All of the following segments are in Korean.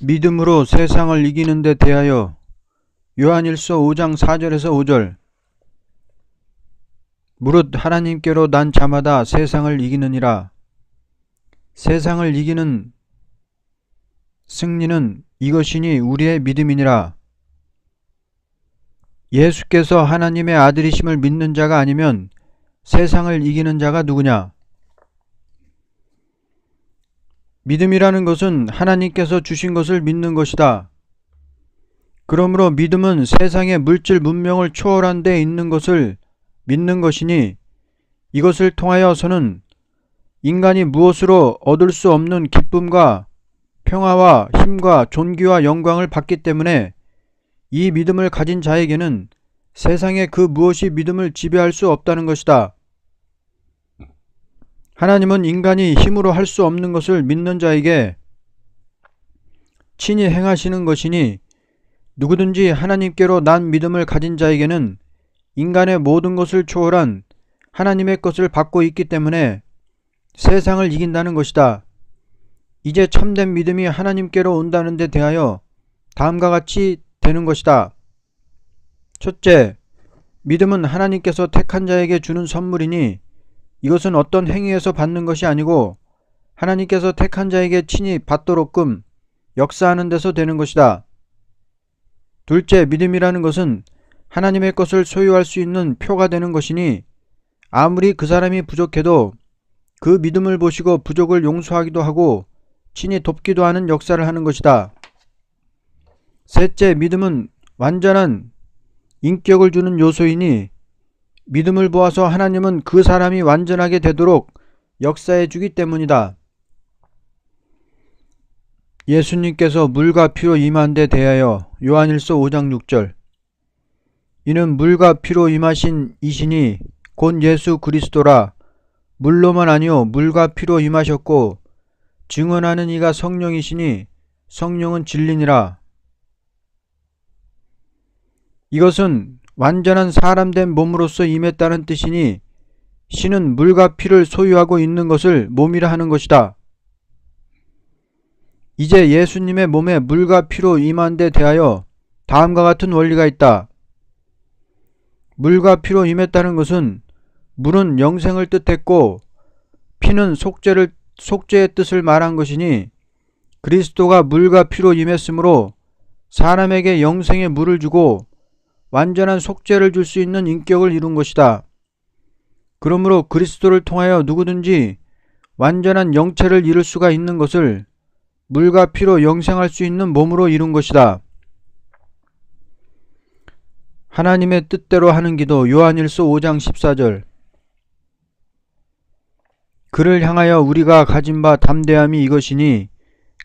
믿음으로 세상을 이기는 데 대하여. 요한일서 5장 4절에서 5절. 무릇 하나님께로 난 자마다 세상을 이기느니라. 세상을 이기는 승리는 이것이니 우리의 믿음이니라. 예수께서 하나님의 아들이심을 믿는 자가 아니면 세상을 이기는 자가 누구냐? 믿음이라는 것은 하나님께서 주신 것을 믿는 것이다. 그러므로 믿음은 세상의 물질 문명을 초월한 데 있는 것을 믿는 것이니, 이것을 통하여서는 인간이 무엇으로 얻을 수 없는 기쁨과 평화와 힘과 존귀와 영광을 받기 때문에 이 믿음을 가진 자에게는 세상의 그 무엇이 믿음을 지배할 수 없다는 것이다. 하나님은 인간이 힘으로 할 수 없는 것을 믿는 자에게 친히 행하시는 것이니, 누구든지 하나님께로 난 믿음을 가진 자에게는 인간의 모든 것을 초월한 하나님의 것을 받고 있기 때문에 세상을 이긴다는 것이다. 이제 참된 믿음이 하나님께로 온다는 데 대하여 다음과 같이 되는 것이다. 첫째, 믿음은 하나님께서 택한 자에게 주는 선물이니 이것은 어떤 행위에서 받는 것이 아니고 하나님께서 택한 자에게 친히 받도록끔 역사하는 데서 되는 것이다. 둘째, 믿음이라는 것은 하나님의 것을 소유할 수 있는 표가 되는 것이니 아무리 그 사람이 부족해도 그 믿음을 보시고 부족을 용서하기도 하고 친히 돕기도 하는 역사를 하는 것이다. 셋째, 믿음은 완전한 인격을 주는 요소이니 믿음을 보아서 하나님은 그 사람이 완전하게 되도록 역사해 주기 때문이다. 예수님께서 물과 피로 임한 데 대하여 요한일서 5장 6절. 이는 물과 피로 임하신 이신이 곧 예수 그리스도라. 물로만 아니요 물과 피로 임하셨고 증언하는 이가 성령이시니 성령은 진리니라. 이것은 완전한 사람된 몸으로서 임했다는 뜻이니 신은 물과 피를 소유하고 있는 것을 몸이라 하는 것이다. 이제 예수님의 몸에 물과 피로 임한 데 대하여 다음과 같은 원리가 있다. 물과 피로 임했다는 것은 물은 영생을 뜻했고 피는 속죄의 뜻을 말한 것이니 그리스도가 물과 피로 임했으므로 사람에게 영생의 물을 주고 완전한 속죄를 줄 수 있는 인격을 이룬 것이다. 그러므로 그리스도를 통하여 누구든지 완전한 영체를 이룰 수가 있는 것을 물과 피로 영생할 수 있는 몸으로 이룬 것이다. 하나님의 뜻대로 하는 기도. 요한일서 5장 14절. 그를 향하여 우리가 가진 바 담대함이 이것이니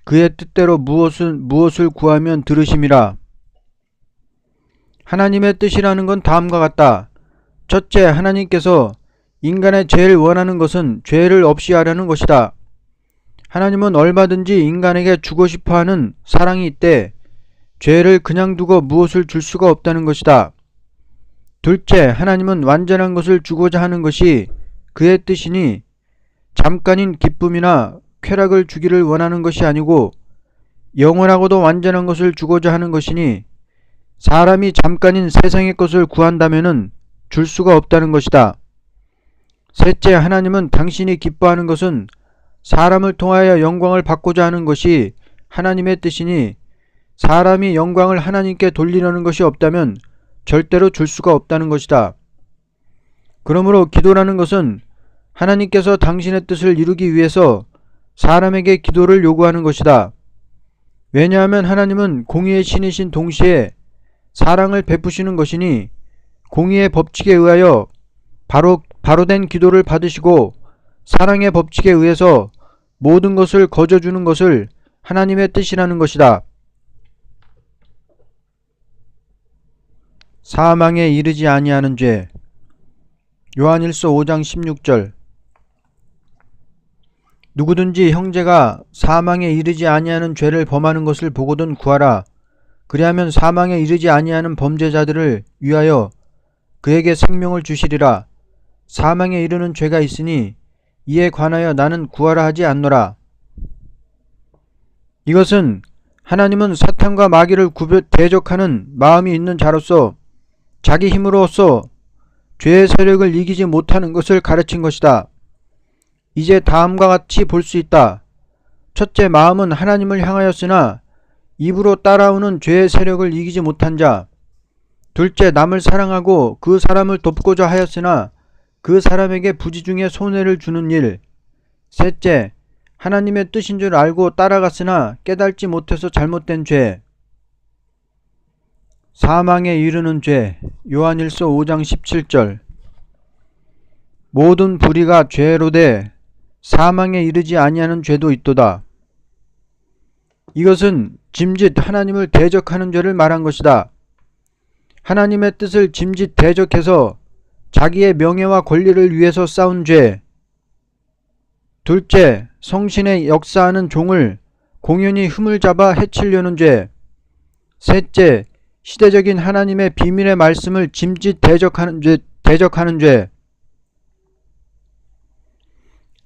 그의 뜻대로 무엇을 구하면 들으심이라. 하나님의 뜻이라는 건 다음과 같다. 첫째, 하나님께서 인간의 제일 원하는 것은 죄를 없이 하려는 것이다. 하나님은 얼마든지 인간에게 주고 싶어하는 사랑이 있되 죄를 그냥 두고 무엇을 줄 수가 없다는 것이다. 둘째, 하나님은 완전한 것을 주고자 하는 것이 그의 뜻이니 잠깐인 기쁨이나 쾌락을 주기를 원하는 것이 아니고 영원하고도 완전한 것을 주고자 하는 것이니 사람이 잠깐인 세상의 것을 구한다면은 줄 수가 없다는 것이다. 셋째, 하나님은 당신이 기뻐하는 것은 사람을 통하여 영광을 받고자 하는 것이 하나님의 뜻이니 사람이 영광을 하나님께 돌리려는 것이 없다면 절대로 줄 수가 없다는 것이다. 그러므로 기도라는 것은 하나님께서 당신의 뜻을 이루기 위해서 사람에게 기도를 요구하는 것이다. 왜냐하면 하나님은 공의의 신이신 동시에 사랑을 베푸시는 것이니 공의의 법칙에 의하여 바로된 기도를 받으시고 사랑의 법칙에 의해서 모든 것을 거저주는 것을 하나님의 뜻이라는 것이다. 사망에 이르지 아니하는 죄. 요한일서 5장 16절. 누구든지 형제가 사망에 이르지 아니하는 죄를 범하는 것을 보거든 구하라. 그리하면 사망에 이르지 아니하는 범죄자들을 위하여 그에게 생명을 주시리라. 사망에 이르는 죄가 있으니 이에 관하여 나는 구하라 하지 않노라. 이것은 하나님은 사탄과 마귀를 대적하는 마음이 있는 자로서 자기 힘으로써 죄의 세력을 이기지 못하는 것을 가르친 것이다. 이제 다음과 같이 볼 수 있다. 첫째, 마음은 하나님을 향하였으나 입으로 따라오는 죄의 세력을 이기지 못한 자. 둘째, 남을 사랑하고 그 사람을 돕고자 하였으나 그 사람에게 부지 중에 손해를 주는 일. 셋째, 하나님의 뜻인 줄 알고 따라갔으나 깨닫지 못해서 잘못된 죄. 사망에 이르는 죄. 요한일서 5장 17절. 모든 불의가 죄로되 사망에 이르지 아니하는 죄도 있도다. 이것은 짐짓 하나님을 대적하는 죄를 말한 것이다. 하나님의 뜻을 짐짓 대적해서 자기의 명예와 권리를 위해서 싸운 죄. 둘째, 성신의 역사하는 종을 공연히 흠을 잡아 해치려는 죄. 셋째, 시대적인 하나님의 비밀의 말씀을 짐짓 대적하는 죄.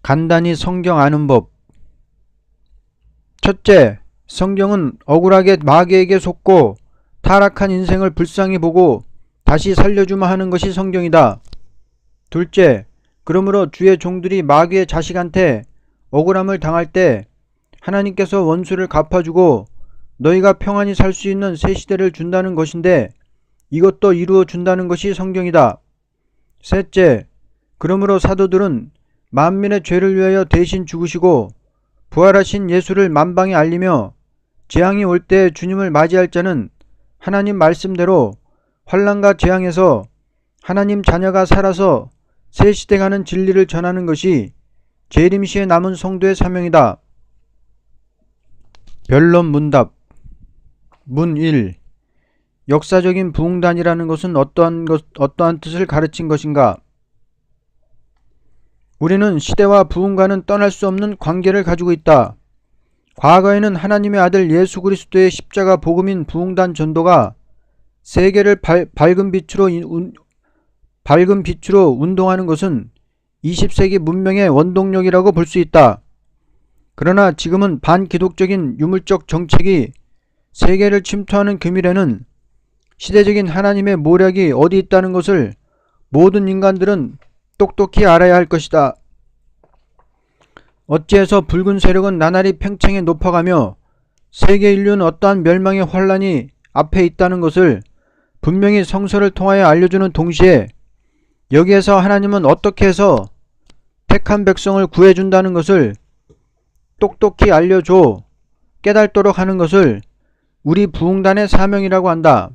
간단히 성경 아는 법. 첫째, 성경은 억울하게 마귀에게 속고 타락한 인생을 불쌍히 보고 다시 살려주마 하는 것이 성경이다. 둘째, 그러므로 주의 종들이 마귀의 자식한테 억울함을 당할 때 하나님께서 원수를 갚아주고 너희가 평안히 살 수 있는 새 시대를 준다는 것인데 이것도 이루어 준다는 것이 성경이다. 셋째, 그러므로 사도들은 만민의 죄를 위하여 대신 죽으시고 부활하신 예수를 만방에 알리며 재앙이 올 때 주님을 맞이할 자는 하나님 말씀대로 환난과 재앙에서 하나님 자녀가 살아서 새 시대 가는 진리를 전하는 것이 재림시에 남은 성도의 사명이다. 변론 문답. 문 1. 역사적인 부흥단이라는 것은 어떠한 뜻을 가르친 것인가? 우리는 시대와 부흥과는 떠날 수 없는 관계를 가지고 있다. 과거에는 하나님의 아들 예수 그리스도의 십자가 복음인 부흥단 전도가 세계를 밝은 빛으로 운동하는 것은 20세기 문명의 원동력이라고 볼 수 있다. 그러나 지금은 반기독적인 유물적 정책이 세계를 침투하는 금일에는 시대적인 하나님의 모략이 어디 있다는 것을 모든 인간들은 똑똑히 알아야 할 것이다. 어찌해서 붉은 세력은 나날이 팽창해 높아가며 세계 인류는 어떠한 멸망의 환란이 앞에 있다는 것을 분명히 성서를 통하여 알려주는 동시에 여기에서 하나님은 어떻게 해서 택한 백성을 구해준다는 것을 똑똑히 알려줘 깨닫도록 하는 것을 우리 부흥단의 사명이라고 한다.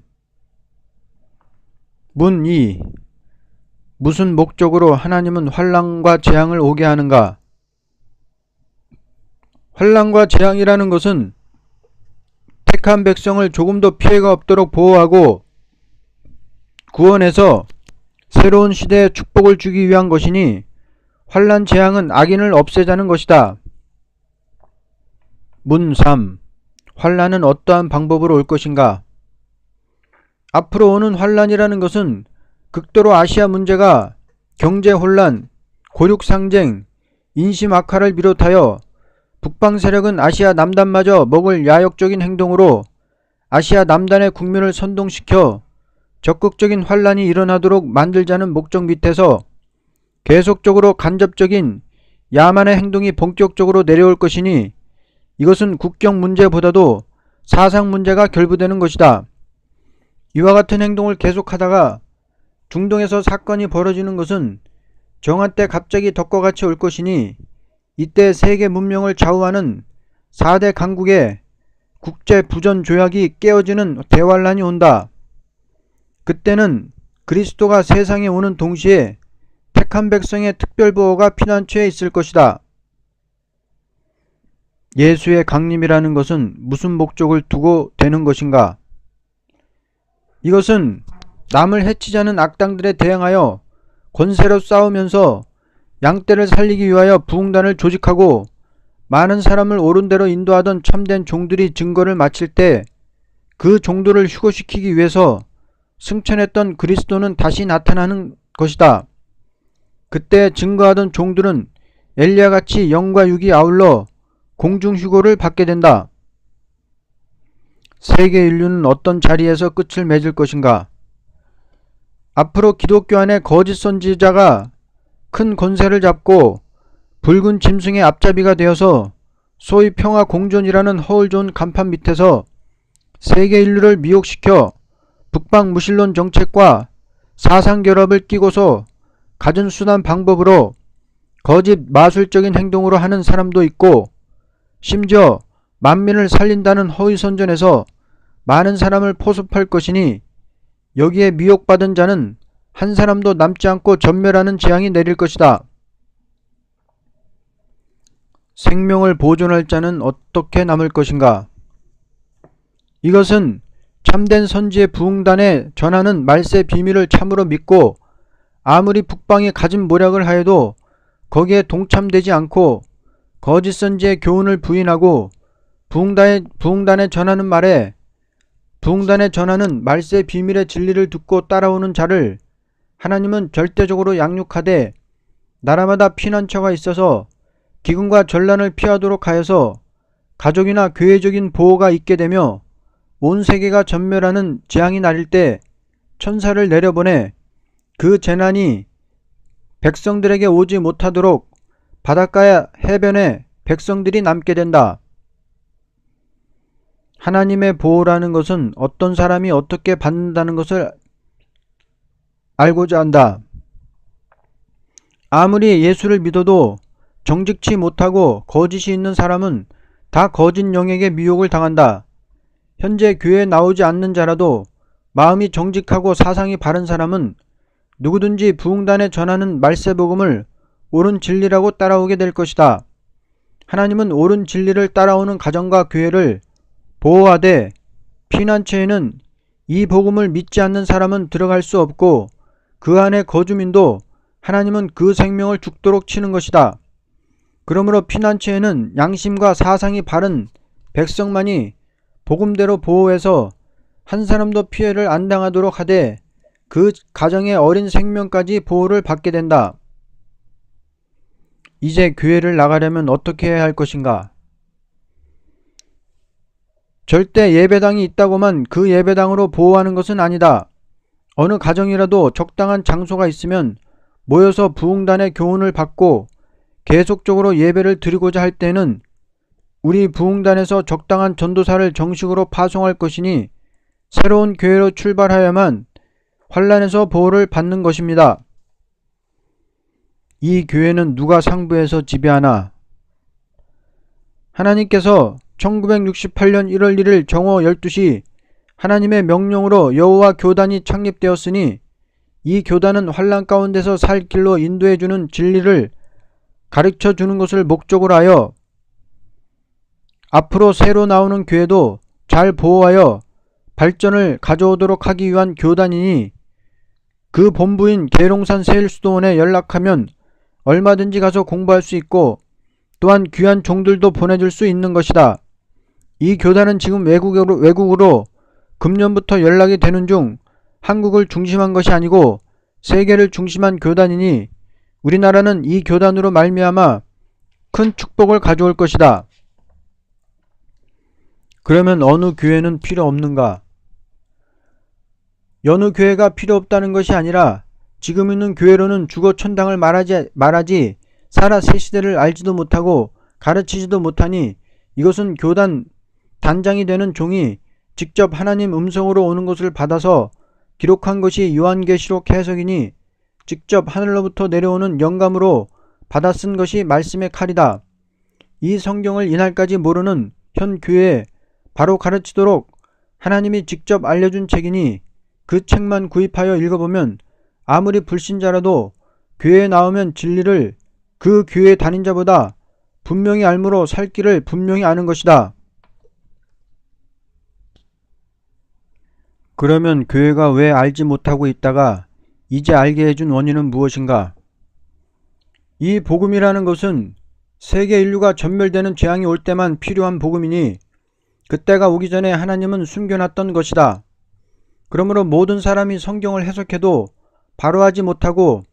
문 2. 무슨 목적으로 하나님은 환난과 재앙을 오게 하는가? 환난과 재앙이라는 것은 택한 백성을 조금도 피해가 없도록 보호하고 구원해서 새로운 시대에 축복을 주기 위한 것이니 환난 재앙은 악인을 없애자는 것이다. 문 3. 환난은 어떠한 방법으로 올 것인가? 앞으로 오는 환난이라는 것은 극도로 아시아 문제가 경제 혼란, 고륙 상쟁, 인심 악화를 비롯하여 북방 세력은 아시아 남단마저 먹을 야욕적인 행동으로 아시아 남단의 국민을 선동시켜 적극적인 환란이 일어나도록 만들자는 목적 밑에서 계속적으로 간접적인 야만의 행동이 본격적으로 내려올 것이니 이것은 국경 문제보다도 사상 문제가 결부되는 것이다. 이와 같은 행동을 계속하다가 중동에서 사건이 벌어지는 것은 정한 때 갑자기 덕과 같이 올 것이니 이때 세계 문명을 좌우하는 4대 강국의 국제 부전 조약이 깨어지는 대환란이 온다. 그때는 그리스도가 세상에 오는 동시에 택한 백성의 특별보호가 피난처에 있을 것이다. 예수의 강림이라는 것은 무슨 목적을 두고 되는 것인가? 이것은 남을 해치자는 악당들에 대항하여 권세로 싸우면서 양떼를 살리기 위하여 부흥단을 조직하고 많은 사람을 옳은 대로 인도하던 참된 종들이 증거를 마칠 때 그 종들을 휴거시키기 위해서 승천했던 그리스도는 다시 나타나는 것이다. 그때 증거하던 종들은 엘리야같이 영과 육이 아울러 공중휴거를 받게 된다. 세계 인류는 어떤 자리에서 끝을 맺을 것인가? 앞으로 기독교 안에 거짓 선지자가 큰 권세를 잡고 붉은 짐승의 앞잡이가 되어서 소위 평화 공존이라는 허울 좋은 간판 밑에서 세계 인류를 미혹시켜 북방 무신론 정책과 사상 결합을 끼고서 갖은 순한 방법으로 거짓 마술적인 행동으로 하는 사람도 있고, 심지어 만민을 살린다는 허위선전에서 많은 사람을 포섭할 것이니 여기에 미혹받은 자는 한 사람도 남지 않고 전멸하는 재앙이 내릴 것이다. 생명을 보존할 자는 어떻게 남을 것인가? 이것은 참된 선지의 부흥단에 전하는 말세 비밀을 참으로 믿고 아무리 북방이 가진 모략을 하여도 거기에 동참되지 않고 거짓 선지의 교훈을 부인하고 부흥단에 전하는 말세 비밀의 진리를 듣고 따라오는 자를 하나님은 절대적으로 양육하되 나라마다 피난처가 있어서 기근과 전란을 피하도록 하여서 가족이나 교회적인 보호가 있게 되며 온 세계가 전멸하는 재앙이 날릴 때 천사를 내려보내 그 재난이 백성들에게 오지 못하도록 바닷가 해변에 백성들이 남게 된다. 하나님의 보호라는 것은 어떤 사람이 어떻게 받는다는 것을 알고자 한다. 아무리 예수를 믿어도 정직치 못하고 거짓이 있는 사람은 다 거짓 영에게 미혹을 당한다. 현재 교회에 나오지 않는 자라도 마음이 정직하고 사상이 바른 사람은 누구든지 부흥단에 전하는 말세복음을 옳은 진리라고 따라오게 될 것이다. 하나님은 옳은 진리를 따라오는 가정과 교회를 보호하되 피난처에는 이 복음을 믿지 않는 사람은 들어갈 수 없고 그 안에 거주민도 하나님은 그 생명을 죽도록 치는 것이다. 그러므로 피난처에는 양심과 사상이 바른 백성만이 복음대로 보호해서 한 사람도 피해를 안 당하도록 하되 그 가정의 어린 생명까지 보호를 받게 된다. 이제 교회를 나가려면 어떻게 해야 할 것인가? 절대 예배당이 있다고만 그 예배당으로 보호하는 것은 아니다. 어느 가정이라도 적당한 장소가 있으면 모여서 부흥단의 교훈을 받고 계속적으로 예배를 드리고자 할 때는 우리 부흥단에서 적당한 전도사를 정식으로 파송할 것이니 새로운 교회로 출발하여야만 환란에서 보호를 받는 것입니다. 이 교회는 누가 상부해서 지배하나? 하나님께서 1968년 1월 1일 정오 12시 하나님의 명령으로 여호와 교단이 창립되었으니 이 교단은 환란 가운데서 살 길로 인도해주는 진리를 가르쳐주는 것을 목적으로 하여 앞으로 새로 나오는 교회도 잘 보호하여 발전을 가져오도록 하기 위한 교단이니 그 본부인 계룡산 세일수도원에 연락하면 얼마든지 가서 공부할 수 있고 또한 귀한 종들도 보내줄 수 있는 것이다. 이 교단은 지금 외국으로 금년부터 연락이 되는 중 한국을 중심한 것이 아니고 세계를 중심한 교단이니 우리나라는 이 교단으로 말미암아 큰 축복을 가져올 것이다. 그러면 어느 교회는 필요 없는가? 여느 교회가 필요 없다는 것이 아니라 지금 있는 교회로는 죽어 천당을 말하지 살아 새 시대를 알지도 못하고 가르치지도 못하니 이것은 교단 단장이 되는 종이 직접 하나님 음성으로 오는 것을 받아서 기록한 것이 요한계시록 해석이니 직접 하늘로부터 내려오는 영감으로 받아 쓴 것이 말씀의 칼이다. 이 성경을 이날까지 모르는 현 교회에 바로 가르치도록 하나님이 직접 알려준 책이니 그 책만 구입하여 읽어보면 아무리 불신자라도 교회에 나오면 진리를 그 교회 다닌 자보다 분명히 알므로 살 길을 분명히 아는 것이다. 그러면 교회가 왜 알지 못하고 있다가 이제 알게 해준 원인은 무엇인가? 이 복음이라는 것은 세계 인류가 전멸되는 재앙이 올 때만 필요한 복음이니 그때가 오기 전에 하나님은 숨겨놨던 것이다. 그러므로 모든 사람이 성경을 해석해도 바로 하지 못하고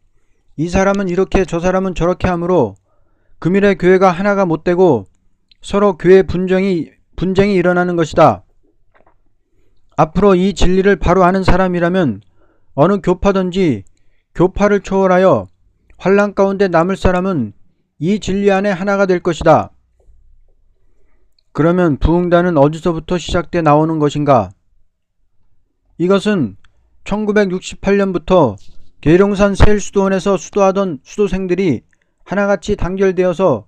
이 사람은 이렇게 저 사람은 저렇게 하므로 금일의 교회가 하나가 못되고 서로 교회 분쟁이 일어나는 것이다. 앞으로 이 진리를 바로 아는 사람이라면 어느 교파든지 교파를 초월하여 환난 가운데 남을 사람은 이 진리 안에 하나가 될 것이다. 그러면 부흥단은 어디서부터 시작돼 나오는 것인가? 이것은 1968년부터 계룡산 세일수도원에서 수도하던 수도생들이 하나같이 단결되어서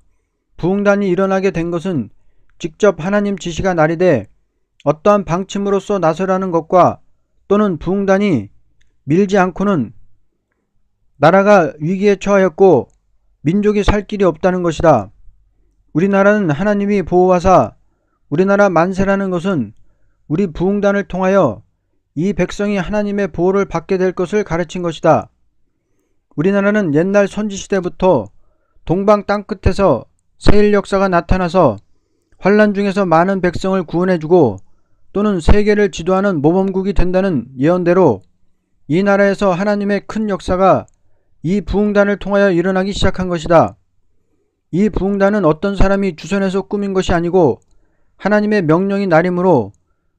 부흥단이 일어나게 된 것은 직접 하나님 지시가 날이돼 어떠한 방침으로써 나서라는 것과 또는 부흥단이 밀지 않고는 나라가 위기에 처하였고 민족이 살 길이 없다는 것이다. 우리나라는 하나님이 보호하사 우리나라 만세라는 것은 우리 부흥단을 통하여 이 백성이 하나님의 보호를 받게 될 것을 가르친 것이다. 우리나라는 옛날 선지시대부터 동방 땅끝에서 세일 역사가 나타나서 환란 중에서 많은 백성을 구원해주고 또는 세계를 지도하는 모범국이 된다는 예언대로 이 나라에서 하나님의 큰 역사가 이 부흥단을 통하여 일어나기 시작한 것이다. 이 부흥단은 어떤 사람이 주선해서 꾸민 것이 아니고 하나님의 명령이 날이므로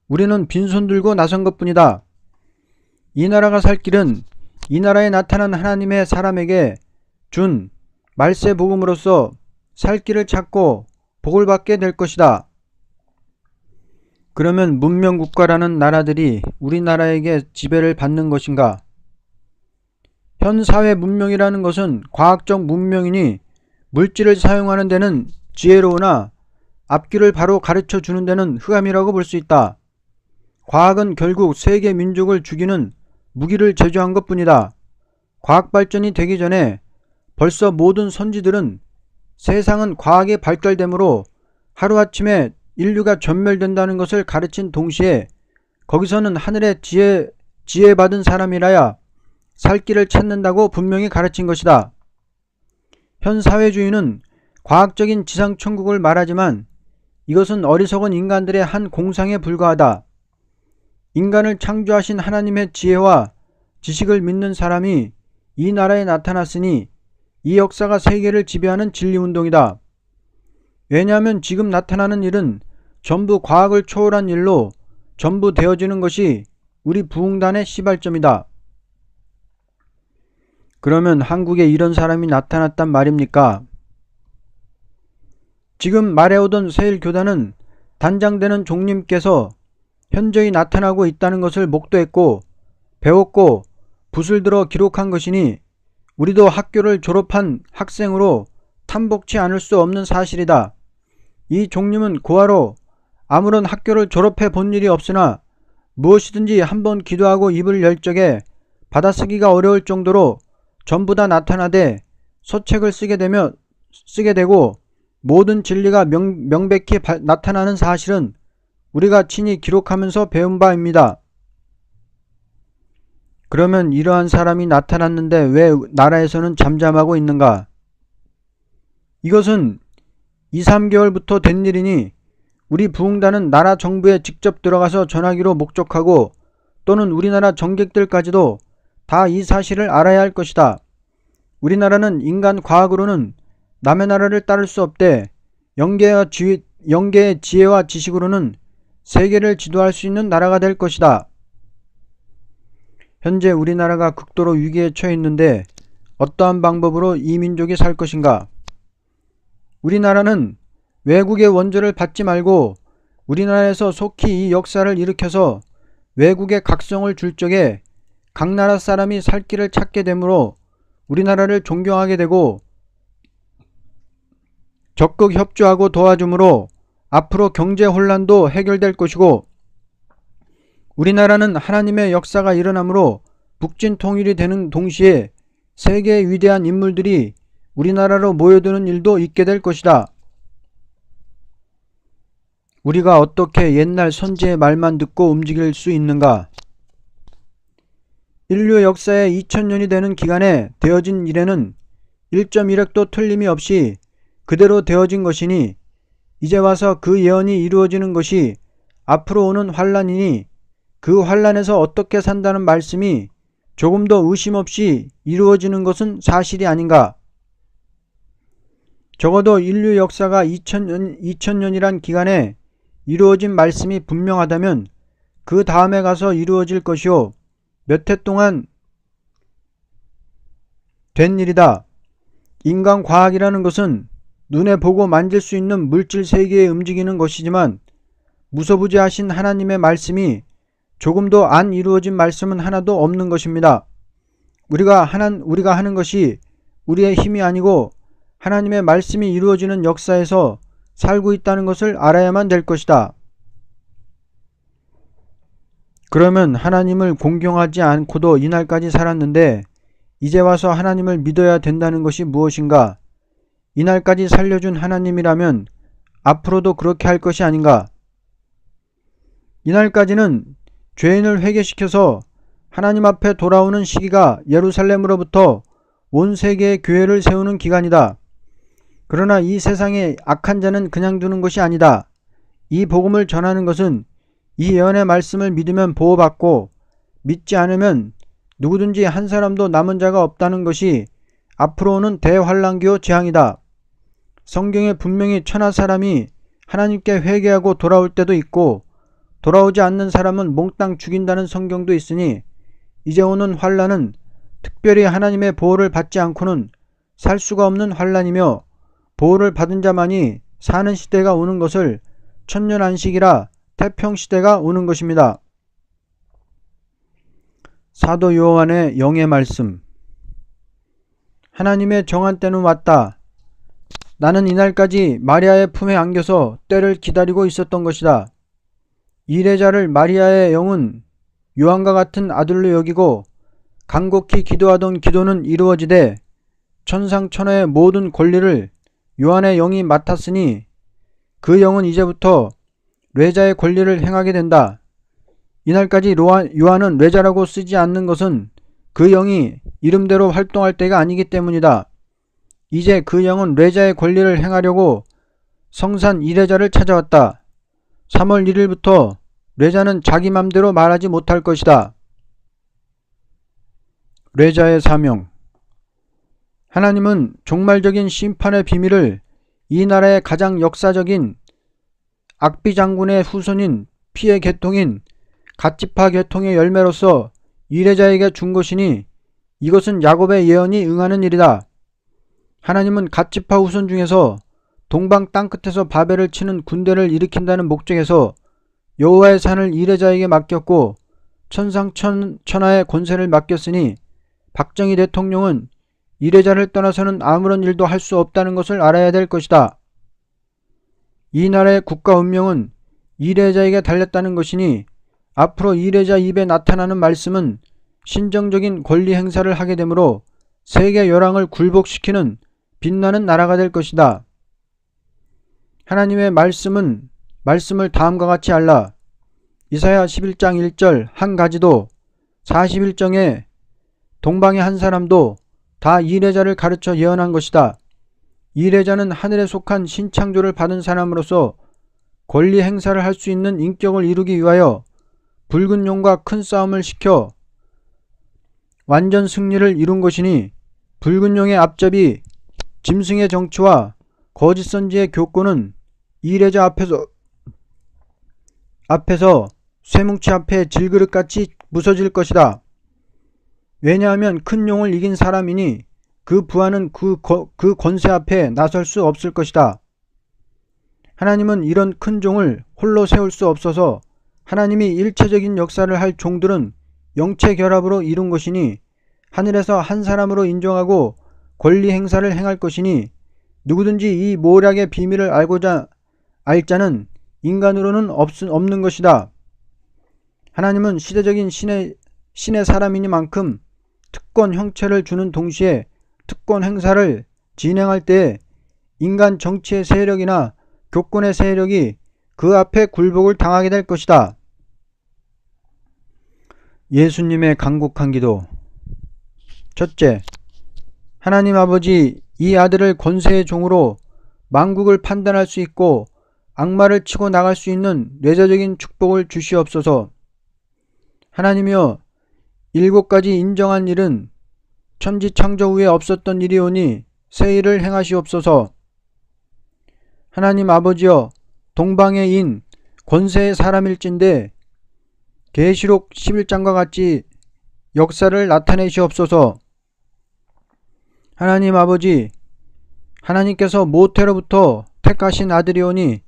우리는 빈손 들고 나선 것뿐이다. 이 나라가 살 길은 이 나라에 나타난 하나님의 사람에게 준 말세 복음으로써 살 길을 찾고 복을 받게 될 것이다. 그러면 문명국가라는 나라들이 우리나라에게 지배를 받는 것인가? 현 사회 문명이라는 것은 과학적 문명이니 물질을 사용하는 데는 지혜로우나 앞길을 바로 가르쳐 주는 데는 흑암이라고 볼 수 있다. 과학은 결국 세계 민족을 죽이는 무기를 제조한 것뿐이다. 과학 발전이 되기 전에 벌써 모든 선지들은 세상은 과학이 발달되므로 하루아침에 인류가 전멸된다는 것을 가르친 동시에 거기서는 하늘의 지혜받은 사람이라야 살 길을 찾는다고 분명히 가르친 것이다. 현 사회주의는 과학적인 지상천국을 말하지만 이것은 어리석은 인간들의 한 공상에 불과하다. 인간을 창조하신 하나님의 지혜와 지식을 믿는 사람이 이 나라에 나타났으니 이 역사가 세계를 지배하는 진리운동이다. 왜냐하면 지금 나타나는 일은 전부 과학을 초월한 일로 전부 되어지는 것이 우리 부흥단의 시발점이다. 그러면 한국에 이런 사람이 나타났단 말입니까? 지금 말해오던 세일교단은 단장되는 종님께서 현저히 나타나고 있다는 것을 목도했고 배웠고 붓을 들어 기록한 것이니 우리도 학교를 졸업한 학생으로 탐복치 않을 수 없는 사실이다. 이 종님은 고아로 아무런 학교를 졸업해 본 일이 없으나 무엇이든지 한번 기도하고 입을 열 적에 받아쓰기가 어려울 정도로 전부 다 나타나되 서책을 쓰게 되고 모든 진리가 명백히 나타나는 사실은 우리가 친히 기록하면서 배운 바입니다. 그러면 이러한 사람이 나타났는데 왜 나라에서는 잠잠하고 있는가? 이것은 2, 3개월부터 된 일이니 우리 부흥단은 나라 정부에 직접 들어가서 전하기로 목적하고 또는 우리나라 정객들까지도 다 이 사실을 알아야 할 것이다. 우리나라는 인간 과학으로는 남의 나라를 따를 수 없되 영계의 지혜와 지식으로는 세계를 지도할 수 있는 나라가 될 것이다. 현재 우리나라가 극도로 위기에 처해 있는데 어떠한 방법으로 이 민족이 살 것인가? 우리나라는 외국의 원조를 받지 말고 우리나라에서 속히 이 역사를 일으켜서 외국의 각성을 줄 적에 각 나라 사람이 살 길을 찾게 되므로 우리나라를 존경하게 되고 적극 협조하고 도와주므로 앞으로 경제 혼란도 해결될 것이고 우리나라는 하나님의 역사가 일어나므로 북진 통일이 되는 동시에 세계의 위대한 인물들이 우리나라로 모여드는 일도 있게 될 것이다. 우리가 어떻게 옛날 선지의 말만 듣고 움직일 수 있는가? 인류 역사의 2000년이 되는 기간에 되어진 일에는 1.1획도 틀림이 없이 그대로 되어진 것이니 이제 와서 그 예언이 이루어지는 것이 앞으로 오는 환란이니 그 환란에서 어떻게 산다는 말씀이 조금 더 의심 없이 이루어지는 것은 사실이 아닌가? 적어도 인류 역사가 2000년이란 기간에 이루어진 말씀이 분명하다면 그 다음에 가서 이루어질 것이요 몇 해 동안 된 일이다. 인간 과학이라는 것은 눈에 보고 만질 수 있는 물질 세계에 움직이는 것이지만 무소부지하신 하나님의 말씀이 조금도 안 이루어진 말씀은 하나도 없는 것입니다. 우리가 하는 것이 우리의 힘이 아니고 하나님의 말씀이 이루어지는 역사에서 살고 있다는 것을 알아야만 될 것이다. 그러면 하나님을 공경하지 않고도 이날까지 살았는데 이제 와서 하나님을 믿어야 된다는 것이 무엇인가? 이날까지 살려준 하나님이라면 앞으로도 그렇게 할 것이 아닌가? 이날까지는 죄인을 회개시켜서 하나님 앞에 돌아오는 시기가 예루살렘으로부터 온 세계의 교회를 세우는 기간이다. 그러나 이 세상에 악한 자는 그냥 두는 것이 아니다. 이 복음을 전하는 것은 이 예언의 말씀을 믿으면 보호받고 믿지 않으면 누구든지 한 사람도 남은 자가 없다는 것이 앞으로 오는 대환란기요 재앙이다. 성경에 분명히 천하 사람이 하나님께 회개하고 돌아올 때도 있고 돌아오지 않는 사람은 몽땅 죽인다는 성경도 있으니 이제 오는 환란은 특별히 하나님의 보호를 받지 않고는 살 수가 없는 환란이며 보호를 받은 자만이 사는 시대가 오는 것을 천년안식이라 태평시대가 오는 것입니다. 사도 요한의 영의 말씀. 하나님의 정한 때는 왔다. 나는 이날까지 마리아의 품에 안겨서 때를 기다리고 있었던 것이다. 이레자를 마리아의 영은 요한과 같은 아들로 여기고 간곡히 기도하던 기도는 이루어지되 천상천하의 모든 권리를 요한의 영이 맡았으니 그 영은 이제부터 뇌자의 권리를 행하게 된다. 이날까지 요한은 뇌자라고 쓰지 않는 것은 그 영이 이름대로 활동할 때가 아니기 때문이다. 이제 그 영은 뇌자의 권리를 행하려고 성산 이레자를 찾아왔다. 3월 1일부터 뇌자는 자기 맘대로 말하지 못할 것이다. 뇌자의 사명. 하나님은 종말적인 심판의 비밀을 이 나라의 가장 역사적인 악비 장군의 후손인 피의 계통인 갓지파 계통의 열매로서 이레자에게 준 것이니 이것은 야곱의 예언이 응하는 일이다. 하나님은 갓지파 후손 중에서 동방 땅끝에서 바벨을 치는 군대를 일으킨다는 목적에서 여호와의 산을 이레자에게 맡겼고 천상천하의 권세를 맡겼으니 박정희 대통령은 이레자를 떠나서는 아무런 일도 할 수 없다는 것을 알아야 될 것이다. 이 나라의 국가 운명은 이레자에게 달렸다는 것이니 앞으로 이레자 입에 나타나는 말씀은 신정적인 권리 행사를 하게 되므로 세계 열왕을 굴복시키는 빛나는 나라가 될 것이다. 하나님의 말씀을 다음과 같이 알라. 이사야 11장 1절 한 가지도 41정에 동방의 한 사람도 다 이레자를 가르쳐 예언한 것이다. 이레자는 하늘에 속한 신창조를 받은 사람으로서 권리 행사를 할 수 있는 인격을 이루기 위하여 붉은 용과 큰 싸움을 시켜 완전 승리를 이룬 것이니 붉은 용의 앞잡이 짐승의 정치와 거짓 선지의 교권은 이레자 앞에서 쇠뭉치 앞에 질그릇같이 부서질 것이다. 왜냐하면 큰 용을 이긴 사람이니 그 부하는 그 권세 앞에 나설 수 없을 것이다. 하나님은 이런 큰 종을 홀로 세울 수 없어서 하나님이 일체적인 역사를 할 종들은 영체 결합으로 이룬 것이니 하늘에서 한 사람으로 인정하고 권리 행사를 행할 것이니 누구든지 이 모략의 비밀을 알 자는 인간으로는 없는 것이다. 하나님은 시대적인 신의 사람이니만큼 특권 형체를 주는 동시에 특권 행사를 진행할 때 인간 정치의 세력이나 교권의 세력이 그 앞에 굴복을 당하게 될 것이다. 예수님의 간곡한 기도. 첫째, 하나님 아버지, 이 아들을 권세의 종으로 만국을 판단할 수 있고 악마를 치고 나갈 수 있는 뇌자적인 축복을 주시옵소서. 하나님이여, 7가지 인정한 일은 천지 창조 후에 없었던 일이오니 새 일을 행하시옵소서. 하나님 아버지여, 동방의 인 권세의 사람일진데 계시록 11장과 같이 역사를 나타내시옵소서. 하나님 아버지, 하나님께서 모태로부터 택하신 아들이오니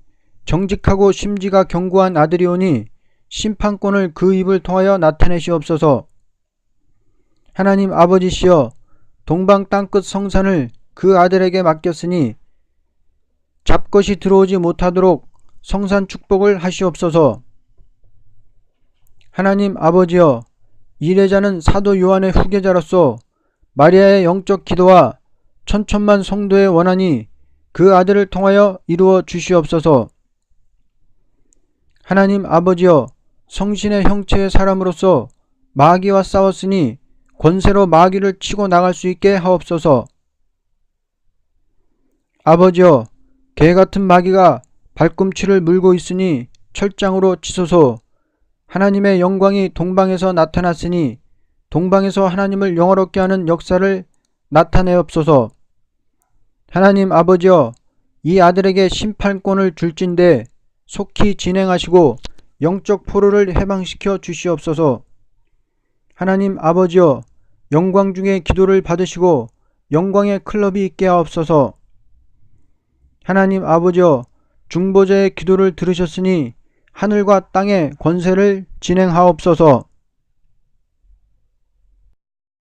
정직하고 심지가 견고한 아들이오니 심판권을 그 입을 통하여 나타내시옵소서. 하나님 아버지시여, 동방 땅끝 성산을 그 아들에게 맡겼으니 잡것이 들어오지 못하도록 성산 축복을 하시옵소서. 하나님 아버지여, 이레자는 사도 요한의 후계자로서 마리아의 영적 기도와 천천만 성도의 원한이 그 아들을 통하여 이루어 주시옵소서. 하나님 아버지여, 성신의 형체의 사람으로서 마귀와 싸웠으니 권세로 마귀를 치고 나갈 수 있게 하옵소서. 아버지여, 개같은 마귀가 발꿈치를 물고 있으니 철장으로 치소서. 하나님의 영광이 동방에서 나타났으니 동방에서 하나님을 영화롭게 하는 역사를 나타내옵소서. 하나님 아버지여, 이 아들에게 심판권을 줄진대 속히 진행하시고 영적 포로를 해방시켜 주시옵소서. 하나님 아버지여, 영광 중에 기도를 받으시고 영광의 클럽이 있게 하옵소서. 하나님 아버지여, 중보자의 기도를 들으셨으니 하늘과 땅의 권세를 진행하옵소서.